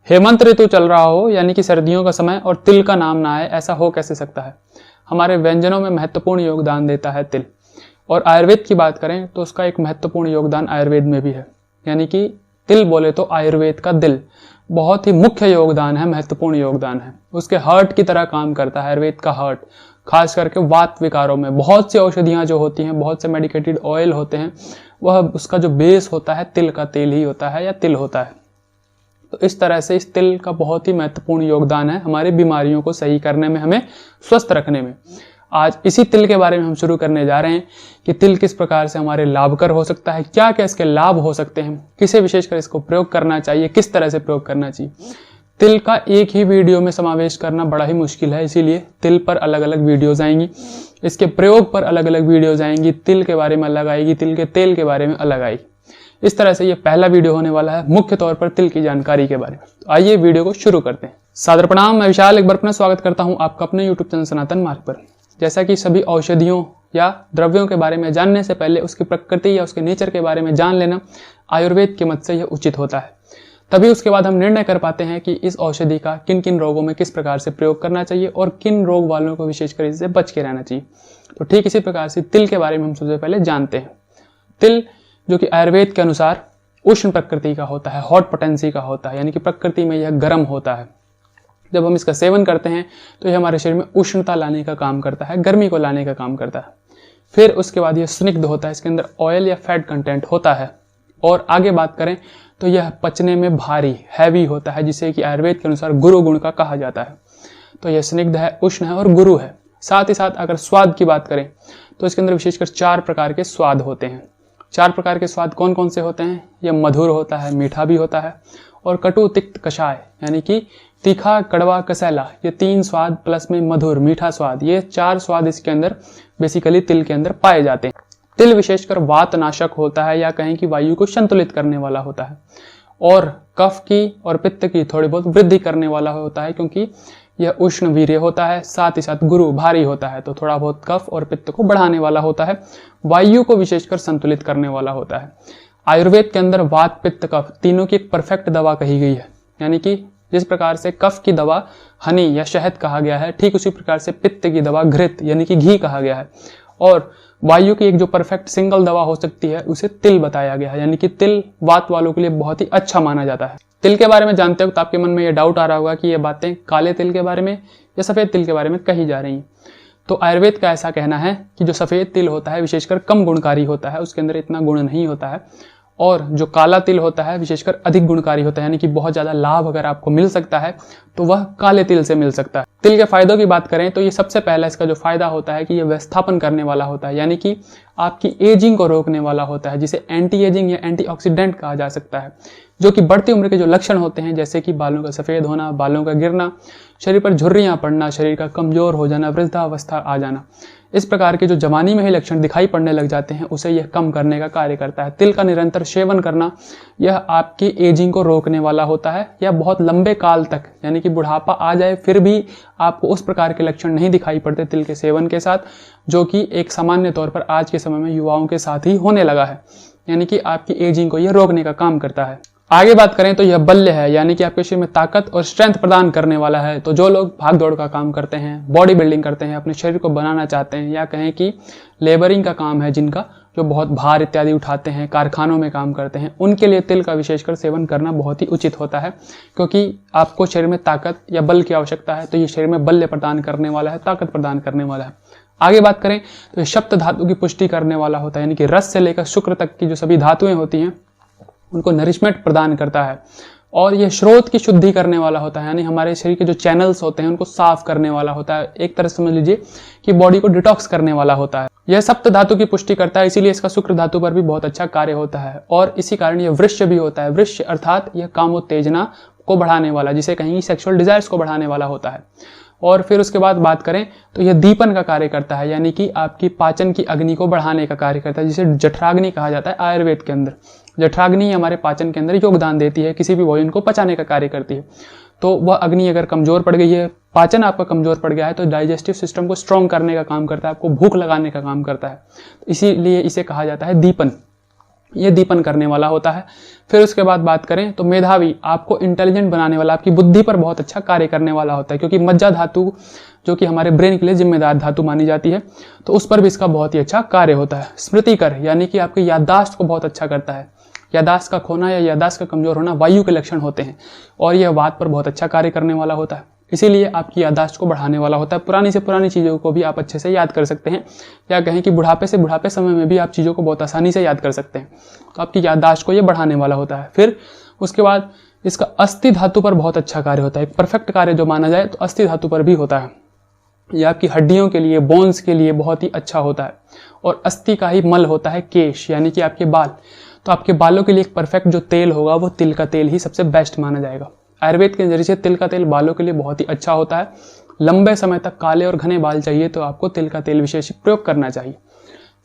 हेमंत ऋतु चल रहा हो यानी कि सर्दियों का समय और तिल का नाम ना आए, ऐसा हो कैसे सकता है। हमारे व्यंजनों में महत्वपूर्ण योगदान देता है तिल। और आयुर्वेद की बात करें तो उसका एक महत्वपूर्ण योगदान आयुर्वेद में भी है, यानी कि तिल बोले तो आयुर्वेद का दिल। बहुत ही मुख्य योगदान है, महत्वपूर्ण योगदान है। उसके हर्ट की तरह काम करता है आयुर्वेद का हर्ट, खास करके वात विकारों में। बहुत सी औषधियां जो होती हैं, बहुत से मेडिकेटेड ऑयल होते हैं, वह उसका जो बेस होता है तिल का तेल ही होता है या तिल होता है। तो इस तरह से इस तिल का बहुत ही महत्वपूर्ण योगदान है हमारी बीमारियों को सही करने में, हमें स्वस्थ रखने में। आज इसी तिल के बारे में हम शुरू करने जा रहे हैं कि तिल किस प्रकार से हमारे लाभकर हो सकता है, क्या क्या इसके लाभ हो सकते हैं, किसे विशेषकर इसको प्रयोग करना चाहिए, किस तरह से प्रयोग करना चाहिए। तिल का एक ही वीडियो में समावेश करना बड़ा ही मुश्किल है, इसीलिए तिल पर अलग अलग वीडियोज आएंगी, इसके प्रयोग पर अलग अलग वीडियोज आएंगी, तिल के बारे में अलग आएगी, तिल के तेल के बारे में अलग आएगी। इस तरह से ये पहला वीडियो होने वाला है मुख्य तौर पर तिल की जानकारी के बारे में। तो आइए वीडियो को शुरू करते हैं। सादर प्रणाम, मैं विशाल एक बार पुनः स्वागत करता हूं आपका अपने यूट्यूब चैनल सनातन मार्ग पर। जैसा कि सभी औषधियों या द्रव्यों के बारे में जानने से पहले उसकी प्रकृति या उसके नेचर के बारे में जान लेना आयुर्वेद के मत से यह उचित होता है। तभी उसके बाद हम निर्णय कर पाते हैं कि इस औषधि का किन किन रोगों में किस प्रकार से प्रयोग करना चाहिए और किन रोग वालों को विशेषकर इससे बच के रहना चाहिए। तो ठीक इसी प्रकार से तिल के बारे में हम सबसे पहले जानते हैं। तिल जो कि आयुर्वेद के अनुसार उष्ण प्रकृति का होता है, हॉट पोटेंसी का होता है, यानी कि प्रकृति में यह गर्म होता है। जब हम इसका सेवन करते हैं तो यह हमारे शरीर में उष्णता लाने का काम करता है, गर्मी को लाने का काम करता है। फिर उसके बाद यह स्निग्ध होता है, इसके अंदर ऑयल या फैट कंटेंट होता है। और आगे बात करें तो यह पचने में भारी, हैवी होता है, जिसे कि आयुर्वेद के अनुसार गुरु गुण का कहा जाता है। तो यह स्निग्ध है, उष्ण है और गुरु है। साथ ही साथ अगर स्वाद की बात करें तो इसके अंदर विशेषकर 4 प्रकार के स्वाद होते हैं। 4 प्रकार के स्वाद कौन कौन से होते हैं? यह मधुर होता है, मीठा भी होता है, और कटु तिक्त कषाय, यानी कि तीखा, कड़वा, कसैला, ये 3 स्वाद प्लस में मधुर, मीठा स्वाद, ये 4 स्वाद इसके अंदर बेसिकली तिल के अंदर पाए जाते हैं। तिल विशेषकर वात नाशक होता है, या कहें कि वायु को संतुलित करने वाला होता है, और कफ की और पित्त की थोड़ी बहुत वृद्धि करने वाला होता है, क्योंकि यह उष्ण वीर्य होता है। साथ ही साथ गुरु भारी होता है, तो थोड़ा बहुत कफ और पित्त को बढ़ाने वाला होता है, वायु को विशेषकर संतुलित करने वाला होता है। आयुर्वेद के अंदर वात, पित्त, कफ तीनों की एक परफेक्ट दवा कही गई है, यानी कि जिस प्रकार से कफ की दवा हनी या शहद कहा गया है, ठीक उसी प्रकार से पित्त की दवा घृत यानी कि घी कहा गया है। और वायु की एक जो परफेक्ट सिंगल दवा हो सकती है उसे तिल बताया गया है, यानी कि तिल वात वालों के लिए बहुत ही अच्छा माना जाता है। तिल के बारे में जानते हो तो आपके मन में ये डाउट आ रहा होगा कि ये बातें काले तिल के बारे में या सफेद तिल के बारे में कही जा रही हैं। तो आयुर्वेद का ऐसा कहना है कि जो सफेद तिल होता है विशेषकर कम गुणकारी होता है, उसके अंदर इतना गुण नहीं होता है, और जो काला तिल होता है विशेषकर अधिक गुणकारी होता है, यानी कि बहुत ज्यादा लाभ अगर आपको मिल सकता है तो वह काले तिल से मिल सकता है। तिल के फायदों की बात करें तो ये सबसे पहला इसका जो फायदा होता है कि यह विस्थापन करने वाला होता है, यानी कि आपकी एजिंग को रोकने वाला होता है, जिसे एंटी एजिंग या एंटीऑक्सीडेंट कहा जा सकता है। जो कि बढ़ती उम्र के जो लक्षण होते हैं, जैसे कि बालों का सफेद होना, बालों का गिरना, शरीर पर झुर्रियां पड़ना, शरीर का कमजोर हो जाना, वृद्धावस्था आ जाना, इस प्रकार के जो जवानी में ही लक्षण दिखाई पड़ने लग जाते हैं, उसे यह कम करने का कार्य करता है। तिल का निरंतर सेवन करना यह आपकी एजिंग को रोकने वाला होता है, या बहुत लंबे काल तक, यानी कि बुढ़ापा आ जाए फिर भी आपको उस प्रकार के लक्षण नहीं दिखाई पड़ते तिल के सेवन के साथ, जो कि एक सामान्य तौर पर आज के समय में युवाओं के साथ ही होने लगा है। यानी कि आपकी एजिंग को यह रोकने का काम करता है। आगे बात करें तो यह बल्य है, यानी कि आपके शरीर में ताकत और स्ट्रेंथ प्रदान करने वाला है। तो जो लोग भाग दौड़ का काम करते हैं, बॉडी बिल्डिंग करते हैं, अपने शरीर को बनाना चाहते हैं, या कहें कि लेबरिंग का काम है जिनका, जो बहुत भार इत्यादि उठाते हैं, कारखानों में काम करते हैं, उनके लिए तिल का विशेषकर सेवन करना बहुत ही उचित होता है, क्योंकि आपको शरीर में ताकत या बल की आवश्यकता है, तो ये शरीर में बल्य प्रदान करने वाला है, ताकत प्रदान करने वाला है। आगे बात करें तो ये सप्त धातु की पुष्टि करने वाला होता है, यानी कि रस से लेकर शुक्र तक की जो सभी धातुएं होती हैं उनको नरिशमेंट प्रदान करता है। और यह स्रोत की शुद्धि करने वाला होता है, यानी हमारे शरीर के जो चैनल्स होते हैं उनको साफ करने वाला होता है। एक तरह से समझ लीजिए कि बॉडी को डिटॉक्स करने वाला होता है। यह सप्त धातु की पुष्टि करता है, इसीलिए इसका शुक्र धातु पर भी बहुत अच्छा कार्य होता है। और इसी कारण यह वृश्य भी होता है। वृश्य अर्थात यह कामोत्तेजना को बढ़ाने वाला, जिसे कहेंगे सेक्सुअल डिजायर्स को बढ़ाने वाला होता है। और फिर उसके बाद बात करें तो यह दीपन का कार्य करता है, यानी कि आपकी पाचन की अग्नि को बढ़ाने का कार्य करता है, जिसे जठराग्नि कहा जाता है आयुर्वेद के अंदर। जठराग्नि हमारे पाचन के अंदर योगदान देती है, किसी भी भोजन को पचाने का कार्य करती है। तो वह अग्नि अगर कमजोर पड़ गई है, पाचन आपका कमजोर पड़ गया है, तो डाइजेस्टिव सिस्टम को स्ट्रॉन्ग करने का काम करता है, आपको भूख लगाने का काम करता है। इसीलिए इसे कहा जाता है दीपन। ये दीपन करने वाला होता है। फिर उसके बाद बात करें तो मेधावी, आपको इंटेलिजेंट बनाने वाला, आपकी बुद्धि पर बहुत अच्छा कार्य करने वाला होता है, क्योंकि मज्जा धातु जो कि हमारे ब्रेन के लिए जिम्मेदार धातु मानी जाती है, तो उस पर भी इसका बहुत ही अच्छा कार्य होता है। स्मृतिकर, यानी कि आपकी याददाश्त को बहुत अच्छा करता है। याददाश्त का खोना या याददाश्त का कमजोर होना वायु के लक्षण होते हैं, और यह वात पर बहुत अच्छा कार्य करने वाला होता है, इसीलिए आपकी याददाश्त को बढ़ाने वाला होता है। पुरानी से पुरानी चीज़ों को भी आप अच्छे से याद कर सकते हैं, या कहें कि बुढ़ापे से बुढ़ापे समय में भी आप चीज़ों को बहुत आसानी से याद कर सकते हैं, तो आपकी याददाश्त को ये बढ़ाने वाला होता है। फिर उसके बाद इसका अस्थि धातु पर बहुत अच्छा कार्य होता है। एक परफेक्ट कार्य जो माना जाए तो अस्थि धातु पर भी होता है। यह आपकी हड्डियों के लिए, बोन्स के लिए बहुत ही अच्छा होता है। और अस्थि का ही मल होता है केश, यानी कि आपके बाल, तो आपके बालों के लिए एक परफेक्ट जो तेल होगा वो तिल का तेल ही सबसे बेस्ट माना जाएगा। आयुर्वेद के नजरिए से तिल का तेल बालों के लिए बहुत ही अच्छा होता है। लंबे समय तक काले और घने बाल चाहिए तो आपको तिल का तेल विशेष प्रयोग करना चाहिए।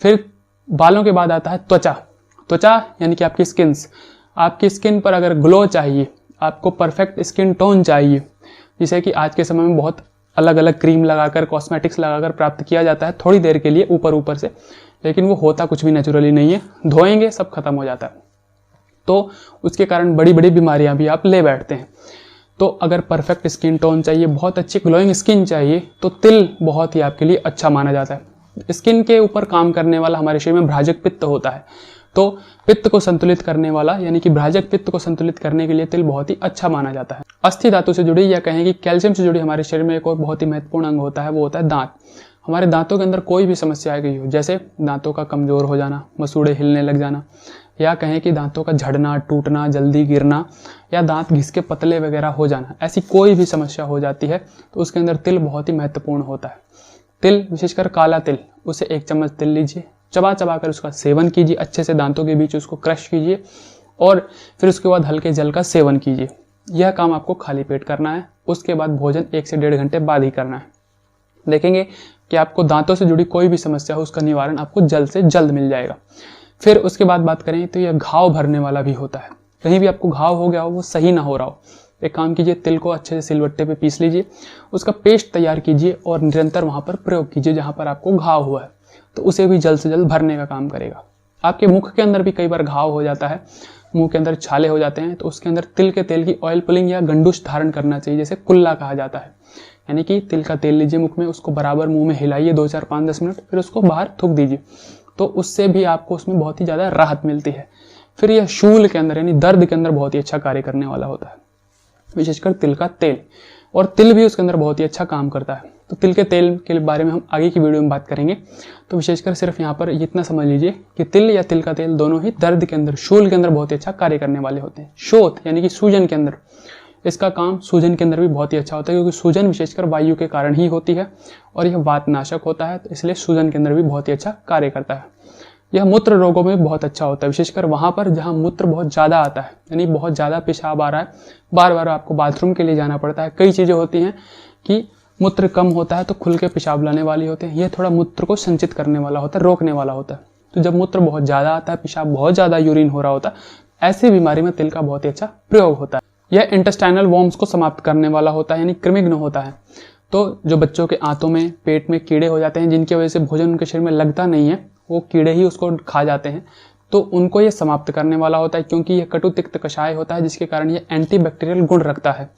फिर बालों के बाद आता है त्वचा। त्वचा यानी कि आपकी स्किन्स, आपकी स्किन पर अगर ग्लो चाहिए, आपको परफेक्ट स्किन टोन चाहिए, जिसे कि आज के समय में बहुत अलग अलग क्रीम लगाकर, कॉस्मेटिक्स लगाकर प्राप्त किया जाता है थोड़ी देर के लिए ऊपर ऊपर से, लेकिन वो होता कुछ भी नेचुरली नहीं है। धोएंगे सब खत्म हो जाता है, तो उसके कारण बड़ी बड़ी बीमारियां भी आप ले बैठते हैं। तो अगर परफेक्ट स्किन टोन चाहिए, बहुत अच्छी ग्लोइंग स्किन चाहिए, तो तिल बहुत ही आपके लिए अच्छा माना जाता है। स्किन के ऊपर काम करने वाला हमारे शरीर में भ्राजक पित्त होता है, तो पित्त को संतुलित करने वाला, यानी कि भ्राजक पित्त को संतुलित करने के लिए तिल बहुत ही अच्छा माना जाता है। अस्थि धातु से जुड़ी या कहें कि कैल्शियम से जुड़ी हमारे शरीर में एक और बहुत ही महत्वपूर्ण अंग होता है, वो होता है दांत। हमारे दांतों के अंदर कोई भी समस्या आ गई हो, जैसे दांतों का कमजोर हो जाना, मसूड़े हिलने लग जाना, या कहें कि दांतों का झड़ना, टूटना, जल्दी गिरना, या दांत घिस के पतले वगैरह हो जाना, ऐसी कोई भी समस्या हो जाती है तो उसके अंदर तिल बहुत ही महत्वपूर्ण होता है। तिल, विशेषकर काला तिल, उसे 1 चम्मच तिल लीजिए, चबा चबा कर उसका सेवन कीजिए, अच्छे से दांतों के बीच उसको क्रश कीजिए, और फिर उसके बाद हल्के जल का सेवन कीजिए। यह काम आपको खाली पेट करना है। उसके बाद भोजन 1 से 1.5 घंटे बाद ही करना है। देखेंगे कि आपको दांतों से जुड़ी कोई भी समस्या हो, उसका निवारण आपको जल्द से जल्द मिल जाएगा। फिर उसके बाद बात करें तो यह घाव भरने वाला भी होता है। कहीं भी आपको घाव हो गया हो, वो सही ना हो रहा हो, एक काम कीजिए, तिल को अच्छे से सिलबट्टे पे पीस लीजिए, उसका पेस्ट तैयार कीजिए और निरंतर वहां पर प्रयोग कीजिए जहां पर आपको घाव हुआ है, तो उसे भी जल्द से जल्द भरने का काम करेगा। आपके मुख के अंदर भी कई बार घाव हो जाता है, मुंह के अंदर छाले हो जाते हैं, तो उसके अंदर तिल के तेल की ऑयल पुलिंग या गंडूश धारण करना चाहिए, जैसे कुल्ला कहा जाता है। यानी कि तिल का तेल लीजिए मुख में, उसको बराबर मुंह में हिलाइए 2, 4, 5, 10 मिनट, फिर उसको बाहर थूक दीजिए, तो उससे भी आपको उसमें बहुत ही ज़्यादा राहत मिलती है। फिर यह शूल के अंदर यानी दर्द के अंदर बहुत ही अच्छा कार्य करने वाला होता है, विशेषकर तिल का तेल, और तिल भी उसके अंदर बहुत ही अच्छा काम करता है। तो तिल के तेल के बारे में हम आगे की वीडियो में बात करेंगे। तो विशेषकर सिर्फ यहाँ पर इतना समझ लीजिए कि तिल या तिल का तेल दोनों ही दर्द के अंदर, शूल के अंदर बहुत ही अच्छा कार्य करने वाले होते हैं। शोथ यानी कि सूजन के अंदर, इसका काम सूजन के अंदर भी बहुत ही अच्छा होता है, क्योंकि सूजन विशेषकर वायु के कारण ही होती है और यह वातनाशक होता है, तो इसलिए सूजन के अंदर भी बहुत ही अच्छा कार्य करता है। यह मूत्र रोगों में बहुत अच्छा होता है, विशेषकर वहां पर जहां मूत्र बहुत ज़्यादा आता है, यानी बहुत ज़्यादा पेशाब आ रहा है, बार बार आपको बाथरूम के लिए जाना पड़ता है। कई चीज़ें होती हैं कि मूत्र कम होता है तो खुल के पेशाब लाने वाली होते हैं, यह थोड़ा मूत्र को संचित करने वाला होता है, रोकने वाला होता है। तो जब मूत्र बहुत ज़्यादा आता है, पेशाब बहुत ज़्यादा यूरिन हो रहा होता है, ऐसी बीमारी में तिल का बहुत ही अच्छा प्रयोग होता है। यह इंटेस्टाइनल वॉर्म्स को समाप्त करने वाला होता है, यानी कृमिघ्न होता है। तो जो बच्चों के आंतों में, पेट में कीड़े हो जाते हैं, जिनकी वजह से भोजन उनके शरीर में लगता नहीं है, वो कीड़े ही उसको खा जाते हैं, तो उनको ये समाप्त करने वाला होता है, क्योंकि यह कटु तिक्त कषाय होता है, जिसके कारण यह एंटीबैक्टीरियल गुण रखता है।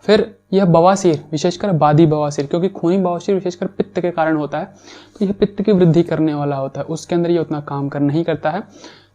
फिर यह बवासीर, विशेषकर बादी बवासीर, क्योंकि खूनी बवासीर विशेषकर पित्त के कारण होता है, तो यह पित्त की वृद्धि करने वाला होता है, उसके अंदर ये उतना काम कर नहीं करता है।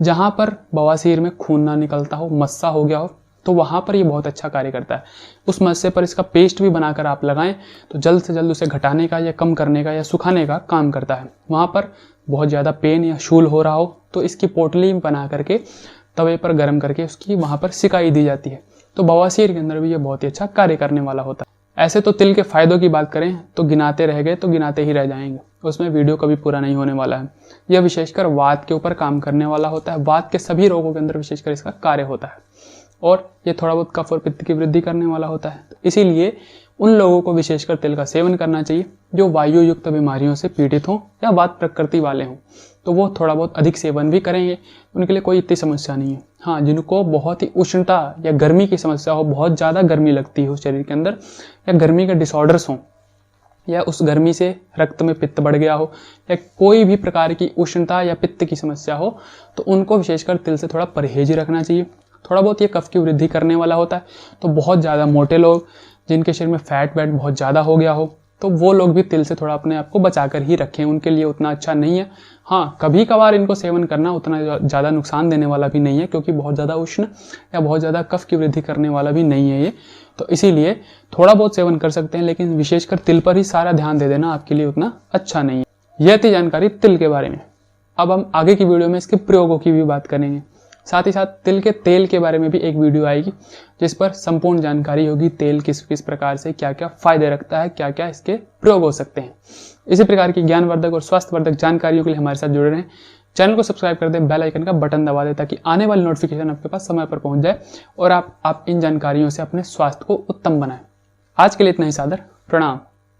जहाँ पर बवासीर में खून ना निकलता हो, मस्सा हो गया हो, तो वहाँ पर ये बहुत अच्छा कार्य करता है। उस मस्से पर इसका पेस्ट भी बनाकर आप लगाएं तो जल्द से जल्द उसे घटाने का या कम करने का या सुखाने का काम करता है। वहाँ पर बहुत ज़्यादा पेन या शूल हो रहा हो तो इसकी पोटली बना करके तवे पर गर्म करके उसकी वहाँ पर सिकाई दी जाती है। तो बवासीर के अंदर भी ये बहुत ही अच्छा कार्य करने वाला होता है। ऐसे तो तिल के फायदों की बात करें तो गिनाते रह गए तो गिनाते ही रह जाएंगे, उसमें वीडियो कभी पूरा नहीं होने वाला है। यह विशेषकर वात के ऊपर काम करने वाला होता है, वात के सभी रोगों के अंदर विशेषकर इसका कार्य होता है, और ये थोड़ा बहुत कफ और पित्त की वृद्धि करने वाला होता है। तो इसीलिए उन लोगों को विशेषकर तिल का सेवन करना चाहिए जो वायु युक्त बीमारियों से पीड़ित हों या वात प्रकृति वाले हों, तो वो थोड़ा बहुत अधिक सेवन भी करेंगे, उनके लिए कोई इतनी समस्या नहीं है। हाँ, जिनको बहुत ही उष्णता या गर्मी की समस्या हो, बहुत ज़्यादा गर्मी लगती हो शरीर के अंदर, या गर्मी के डिसऑर्डर्स हों, या उस गर्मी से रक्त में पित्त बढ़ गया हो या कोई भी प्रकार की उष्णता या पित्त की समस्या हो, तो उनको विशेषकर तिल से थोड़ा परहेज ही रखना चाहिए। थोड़ा बहुत ये कफ की वृद्धि करने वाला होता है, तो बहुत ज़्यादा मोटे लोग जिनके शरीर में फैट वैट बहुत ज़्यादा हो गया हो, तो वो लोग भी तिल से थोड़ा अपने आप को बचा कर ही रखें, उनके लिए उतना अच्छा नहीं है। हाँ, कभी कभार इनको सेवन करना उतना ज़्यादा नुकसान देने वाला भी नहीं है, क्योंकि बहुत ज़्यादा उष्ण या बहुत ज़्यादा कफ की वृद्धि करने वाला भी नहीं है ये, तो इसीलिए थोड़ा बहुत सेवन कर सकते हैं, लेकिन विशेषकर तिल पर ही सारा ध्यान दे देना आपके लिए उतना अच्छा नहीं है। यह थी जानकारी तिल के बारे में। अब हम आगे की वीडियो में इसके प्रयोगों की भी बात करेंगे। साथ ही साथ तिल के तेल के बारे में भी एक वीडियो आएगी, जिस पर संपूर्ण जानकारी होगी, तेल किस किस प्रकार से क्या क्या फायदे रखता है, क्या क्या इसके प्रयोग हो सकते हैं। इसी प्रकार की ज्ञानवर्धक और स्वास्थ्यवर्धक जानकारियों के लिए हमारे साथ जुड़े रहें। चैनल को सब्सक्राइब कर दें, बेल आइकन का बटन दबा दें, ताकि आने वाली नोटिफिकेशन आपके पास समय पर पहुंच जाए और आप इन जानकारियों से अपने स्वास्थ्य को उत्तम बनाएं। आज के लिए इतना ही, सादर प्रणाम।